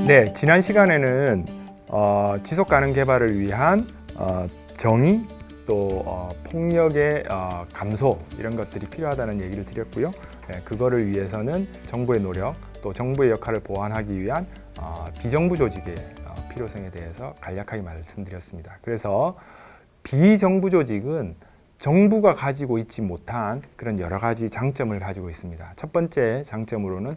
네, 지난 시간에는 지속가능 개발을 위한 정의 또 폭력의 감소 이런 것들이 필요하다는 얘기를 드렸고요. 네, 그거를 위해서는 정부의 노력 또 정부의 역할을 보완하기 위한 비정부 조직의 필요성에 대해서 간략하게 말씀드렸습니다. 그래서 비정부 조직은 정부가 가지고 있지 못한 그런 여러 가지 장점을 가지고 있습니다. 첫 번째 장점으로는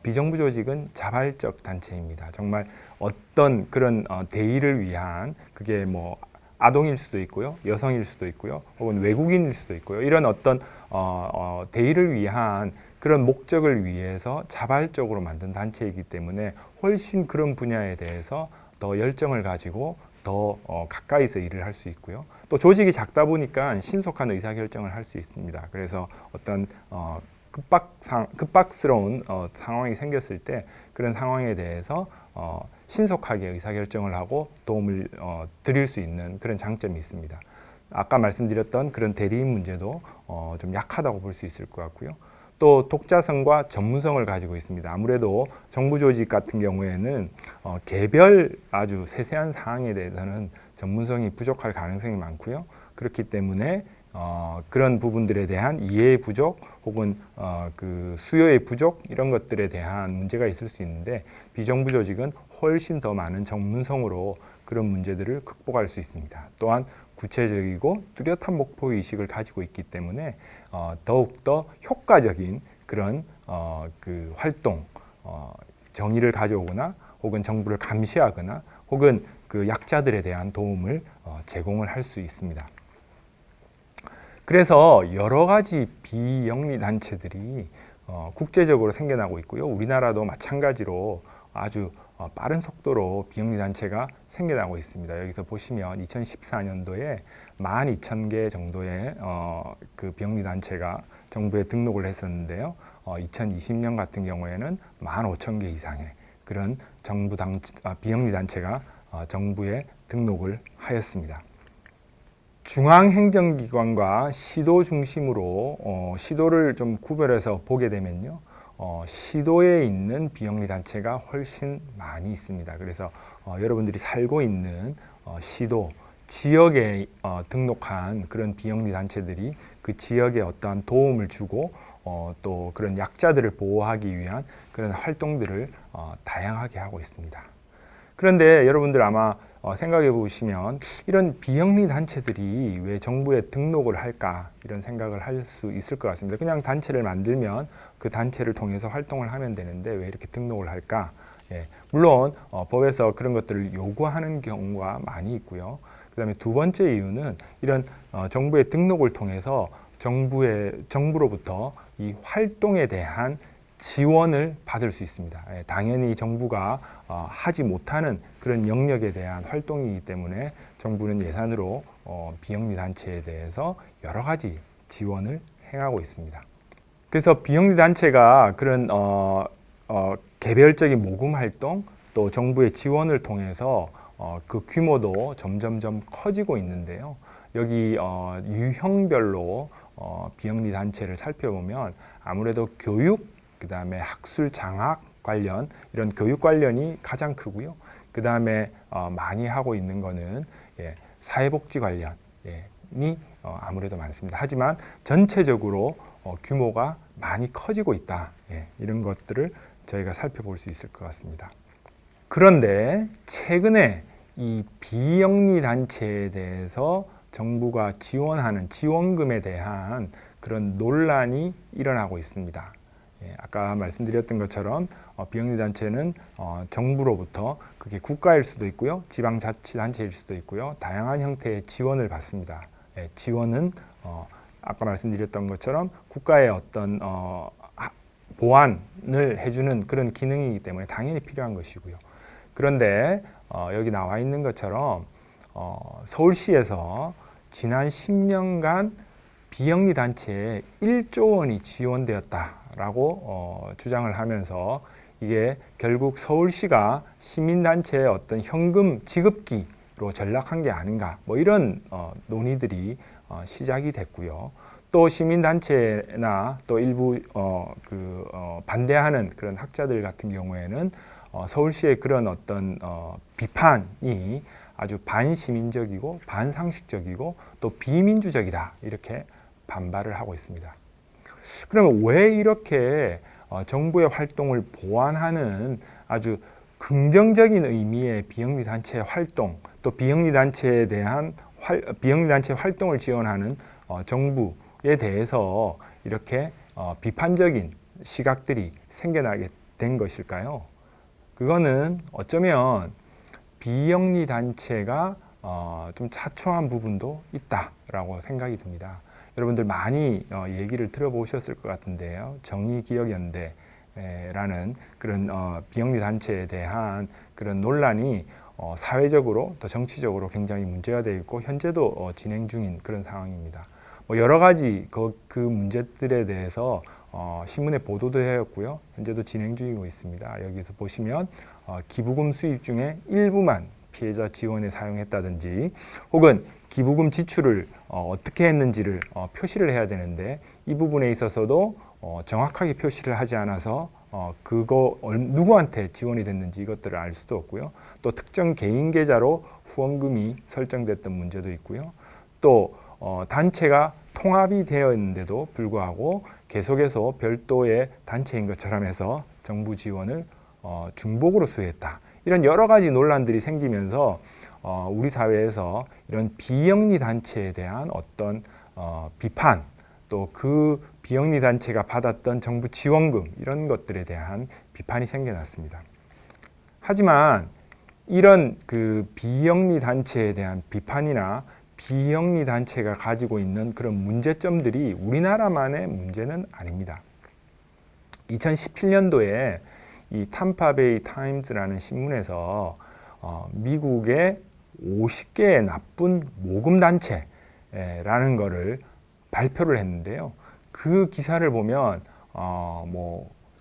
비정부 조직은 자발적 단체입니다. 정말 어떤 그런 대의를 위한 그게 뭐 아동일 수도 있고요, 여성일 수도 있고요, 혹은 외국인일 수도 있고요. 이런 어떤 대의를 위한 그런 목적을 위해서 자발적으로 만든 단체이기 때문에 훨씬 그런 분야에 대해서 더 열정을 가지고 더 가까이서 일을 할 수 있고요. 또 조직이 작다 보니까 신속한 의사결정을 할 수 있습니다. 그래서 어떤 급박스러운 상황이 생겼을 때 그런 상황에 대해서 신속하게 의사결정을 하고 도움을 드릴 수 있는 그런 장점이 있습니다. 아까 말씀드렸던 그런 대리인 문제도 좀 약하다고 볼 수 있을 것 같고요. 또 독자성과 전문성을 가지고 있습니다. 아무래도 정부 조직 같은 경우에는 개별 아주 세세한 사항에 대해서는 전문성이 부족할 가능성이 많고요. 그렇기 때문에 그런 부분들에 대한 이해의 부족 혹은 그 수요의 부족 이런 것들에 대한 문제가 있을 수 있는데 비정부 조직은 훨씬 더 많은 전문성으로 그런 문제들을 극복할 수 있습니다. 또한 구체적이고 뚜렷한 목표의식을 가지고 있기 때문에 더욱더 효과적인 그런 그 활동, 정의를 가져오거나 혹은 정부를 감시하거나 혹은 그 약자들에 대한 도움을 제공을 할 수 있습니다. 그래서 여러 가지 비영리 단체들이 국제적으로 생겨나고 있고요. 우리나라도 마찬가지로 아주 빠른 속도로 비영리 단체가 생겨나고 있습니다. 여기서 보시면 2014년도에 12,000개 정도의 그 비영리 단체가 정부에 등록을 했었는데요. 2020년 같은 경우에는 15,000개 이상의 그런 비영리 단체가 정부에 등록을 하였습니다. 중앙행정기관과 시도 중심으로 시도를 좀 구별해서 보게 되면요. 시도에 있는 비영리 단체가 훨씬 많이 있습니다. 그래서 여러분들이 살고 있는 시도, 지역에 등록한 그런 비영리 단체들이 그 지역에 어떠한 도움을 주고 또 그런 약자들을 보호하기 위한 그런 활동들을 다양하게 하고 있습니다. 그런데 여러분들 아마 생각해 보시면 이런 비영리 단체들이 왜 정부에 등록을 할까 이런 생각을 할 수 있을 것 같습니다. 그냥 단체를 만들면 그 단체를 통해서 활동을 하면 되는데 왜 이렇게 등록을 할까? 예, 물론 법에서 그런 것들을 요구하는 경우가 많이 있고요. 그 다음에 두 번째 이유는 이런 정부의 등록을 통해서 정부로부터 이 활동에 대한 지원을 받을 수 있습니다. 예, 당연히 정부가 하지 못하는 그런 영역에 대한 활동이기 때문에 정부는 예산으로 비영리 단체에 대해서 여러 가지 지원을 행하고 있습니다. 그래서 비영리 단체가 그런 개별적인 모금 활동 또 정부의 지원을 통해서 그 규모도 점점점 커지고 있는데요. 여기 유형별로 비영리 단체를 살펴보면 아무래도 교육, 그 다음에 학술 장학 관련 이런 교육 관련이 가장 크고요. 그 다음에 많이 하고 있는 거는 사회복지 관련이 아무래도 많습니다. 하지만 전체적으로 규모가 많이 커지고 있다. 이런 것들을 저희가 살펴볼 수 있을 것 같습니다. 그런데 최근에 이 비영리 단체에 대해서 정부가 지원하는 지원금에 대한 그런 논란이 일어나고 있습니다. 아까 말씀드렸던 것처럼 비영리 단체는 정부로부터 그게 국가일 수도 있고요, 지방자치단체일 수도 있고요, 다양한 형태의 지원을 받습니다. 지원은 아까 말씀드렸던 것처럼 국가의 어떤 보완을 해주는 그런 기능이기 때문에 당연히 필요한 것이고요. 그런데 여기 나와 있는 것처럼 서울시에서 지난 10년간 비영리 단체에 1조 원이 지원되었다라고 주장을 하면서 이게 결국 서울시가 시민단체의 어떤 현금 지급기로 전락한 게 아닌가 뭐 이런 논의들이 시작이 됐고요. 또 시민단체나 또 일부 반대하는 그런 학자들 같은 경우에는 서울시의 그런 어떤 비판이 아주 반시민적이고 반상식적이고 또 비민주적이다 이렇게 반발을 하고 있습니다. 그러면 왜 이렇게 정부의 활동을 보완하는 아주 긍정적인 의미의 비영리단체 활동, 또 비영리단체에 대한 비영리단체 활동을 지원하는 정부에 대해서 이렇게 비판적인 시각들이 생겨나게 된 것일까요? 그거는 어쩌면 비영리단체가 좀 자초한 부분도 있다라고 생각이 듭니다. 여러분들 많이 얘기를 들어보셨을 것 같은데요. 정의기억연대라는 그런 비영리단체에 대한 그런 논란이 사회적으로 또 정치적으로 굉장히 문제가 되어 있고 현재도 진행 중인 그런 상황입니다. 여러 가지 그 문제들에 대해서 신문에 보도도 되었고요. 현재도 진행 중이고 있습니다. 여기서 보시면 기부금 수입 중에 일부만 피해자 지원에 사용했다든지 혹은 기부금 지출을 어떻게 했는지를 표시를 해야 되는데 이 부분에 있어서도 정확하게 표시를 하지 않아서 그거 누구한테 지원이 됐는지 이것들을 알 수도 없고요. 또 특정 개인 계좌로 후원금이 설정됐던 문제도 있고요. 또 단체가 통합이 되어 있는데도 불구하고 계속해서 별도의 단체인 것처럼 해서 정부 지원을 중복으로 수여했다. 이런 여러 가지 논란들이 생기면서 우리 사회에서 이런 비영리 단체에 대한 어떤 비판, 또 그 비영리 단체가 받았던 정부 지원금 이런 것들에 대한 비판이 생겨났습니다. 하지만 이런 그 비영리 단체에 대한 비판이나 비영리 단체가 가지고 있는 그런 문제점들이 우리나라만의 문제는 아닙니다. 2017년도에 이 탐파베이 타임즈라는 신문에서 미국의 50개의 나쁜 모금 단체라는 거를 발표를 했는데요. 그 기사를 보면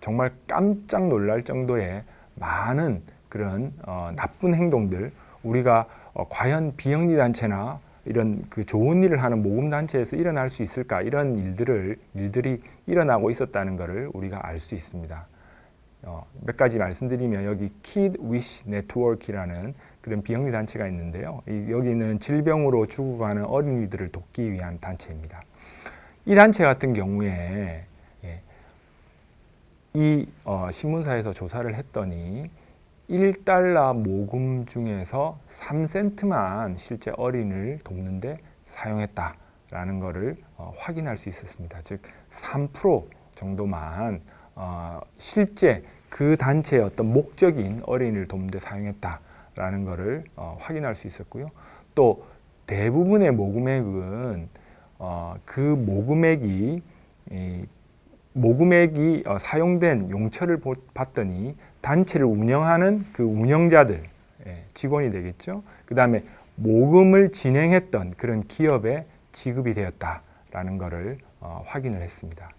정말 깜짝 놀랄 정도의 많은 그런 나쁜 행동들, 우리가 과연 비영리 단체나 이런 그 좋은 일을 하는 모금 단체에서 일어날 수 있을까, 이런 일들이 일어나고 있었다는 것을 우리가 알 수 있습니다. 몇 가지 말씀드리면 여기 Kid Wish Network이라는 그런 비영리 단체가 있는데요. 여기는 질병으로 죽어가는 어린이들을 돕기 위한 단체입니다. 이 단체 같은 경우에 이 신문사에서 조사를 했더니 1달러 모금 중에서 3센트만 실제 어린이를 돕는데 사용했다라는 것을 확인할 수 있었습니다. 즉 3% 정도만 실제 그 단체의 어떤 목적인 어린이를 돕는데 사용했다라는 것을 확인할 수 있었고요. 또 대부분의 모금액은 그 모금액이 사용된 용처를 봤더니 단체를 운영하는 그 운영자들, 직원이 되겠죠. 그 다음에 모금을 진행했던 그런 기업에 지급이 되었다라는 것을 확인을 했습니다.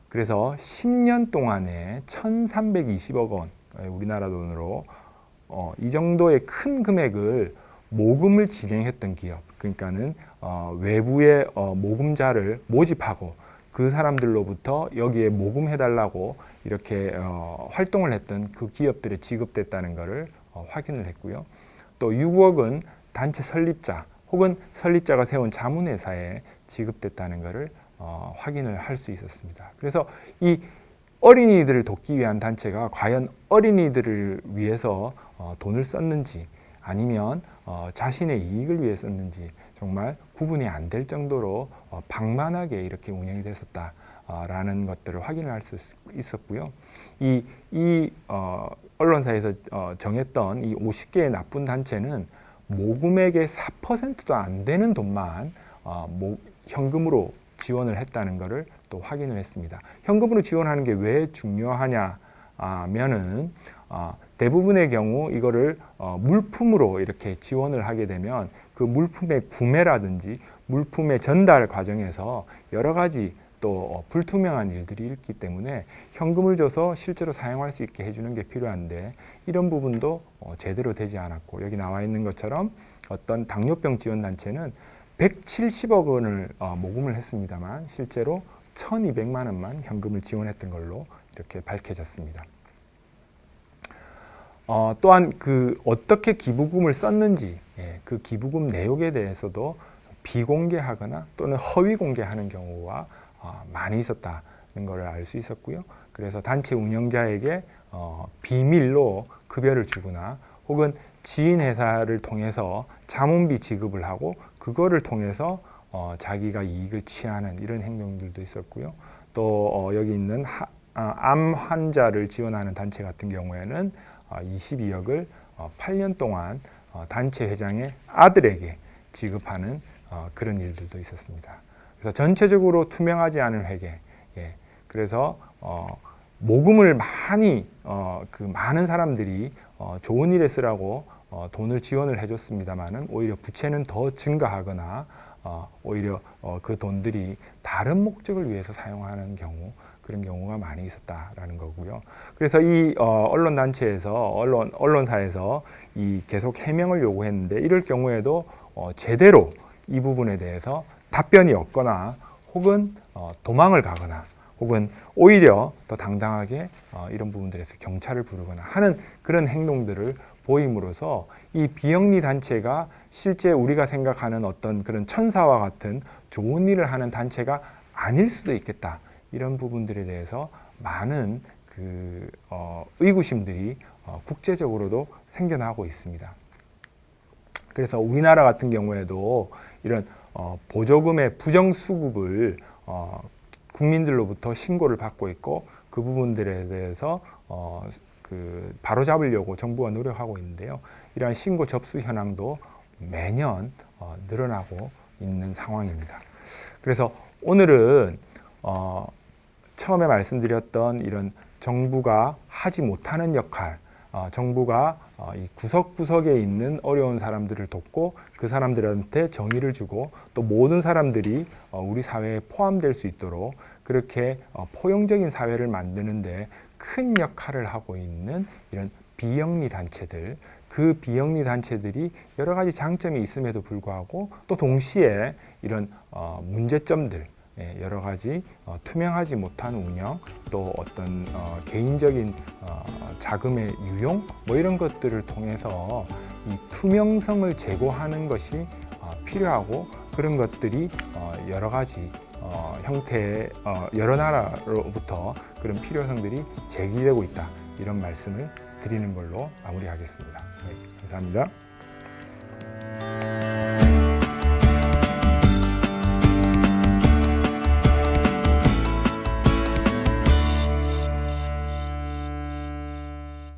그래서 10년 동안에 1,320억 원, 우리나라 돈으로 이 정도의 큰 금액을 모금을 진행했던 기업, 그러니까는 외부의 모금자를 모집하고 그 사람들로부터 여기에 모금해달라고 이렇게 활동을 했던 그 기업들에 지급됐다는 것을 확인을 했고요. 또 6억은 단체 설립자 혹은 설립자가 세운 자문회사에 지급됐다는 것을 확인을 할 수 있었습니다. 그래서 이 어린이들을 돕기 위한 단체가 과연 어린이들을 위해서 돈을 썼는지 아니면 자신의 이익을 위해 썼는지 정말 구분이 안 될 정도로 방만하게 이렇게 운영이 됐었다라는 것들을 확인을 할 수 있었고요. 이 언론사에서 정했던 이 50개의 나쁜 단체는 모금액의 4%도 안 되는 돈만 현금으로 지원을 했다는 것을 또 확인을 했습니다. 현금으로 지원하는 게 왜 중요하냐 하면은 대부분의 경우 이거를 물품으로 이렇게 지원을 하게 되면 그 물품의 구매라든지 물품의 전달 과정에서 여러 가지 또 불투명한 일들이 있기 때문에 현금을 줘서 실제로 사용할 수 있게 해주는 게 필요한데 이런 부분도 제대로 되지 않았고, 여기 나와 있는 것처럼 어떤 당뇨병 지원단체는 170억 원을 모금을 했습니다만 실제로 1,200만 원만 현금을 지원했던 걸로 이렇게 밝혀졌습니다. 또한 그 어떻게 기부금을 썼는지 그 기부금 내역에 대해서도 비공개하거나 또는 허위 공개하는 경우가 많이 있었다는 것을 알 수 있었고요. 그래서 단체 운영자에게 비밀로 급여를 주거나 혹은 지인 회사를 통해서 자문비 지급을 하고 그거를 통해서 자기가 이익을 취하는 이런 행동들도 있었고요. 또 여기 있는 암 환자를 지원하는 단체 같은 경우에는 22억을 8년 동안 단체 회장의 아들에게 지급하는 그런 일들도 있었습니다. 그래서 전체적으로 투명하지 않은 회계. 그래서 모금을 많은 사람들이 좋은 일에 쓰라고 돈을 지원을 해줬습니다만은 오히려 부채는 더 증가하거나 오히려 그 돈들이 다른 목적을 위해서 사용하는 경우 그런 경우가 많이 있었다라는 거고요. 그래서 이 언론단체에서 언론사에서 이 계속 해명을 요구했는데 이럴 경우에도 제대로 이 부분에 대해서 답변이 없거나 혹은 도망을 가거나 혹은 오히려 더 당당하게 이런 부분들에서 경찰을 부르거나 하는 그런 행동들을 보임으로써 이 비영리 단체가 실제 우리가 생각하는 어떤 그런 천사와 같은 좋은 일을 하는 단체가 아닐 수도 있겠다. 이런 부분들에 대해서 많은 의구심들이 국제적으로도 생겨나고 있습니다. 그래서 우리나라 같은 경우에도 이런 보조금의 부정수급을 국민들로부터 신고를 받고 있고 그 부분들에 대해서 바로잡으려고 정부가 노력하고 있는데요. 이러한 신고 접수 현황도 매년 늘어나고 있는 상황입니다. 그래서 오늘은 처음에 말씀드렸던 이런 정부가 하지 못하는 역할, 정부가 이 구석구석에 있는 어려운 사람들을 돕고 그 사람들한테 정의를 주고 또 모든 사람들이 우리 사회에 포함될 수 있도록 그렇게 포용적인 사회를 만드는데 큰 역할을 하고 있는 이런 비영리 단체들, 그 비영리 단체들이 여러 가지 장점이 있음에도 불구하고 또 동시에 이런 문제점들, 여러 가지 투명하지 못한 운영, 또 어떤 개인적인 자금의 유용, 뭐 이런 것들을 통해서 이 투명성을 제고하는 것이 필요하고 그런 것들이 여러 가지 형태의 여러 나라로부터 그런 필요성들이 제기되고 있다. 이런 말씀을 드리는 걸로 마무리하겠습니다. 네, 감사합니다.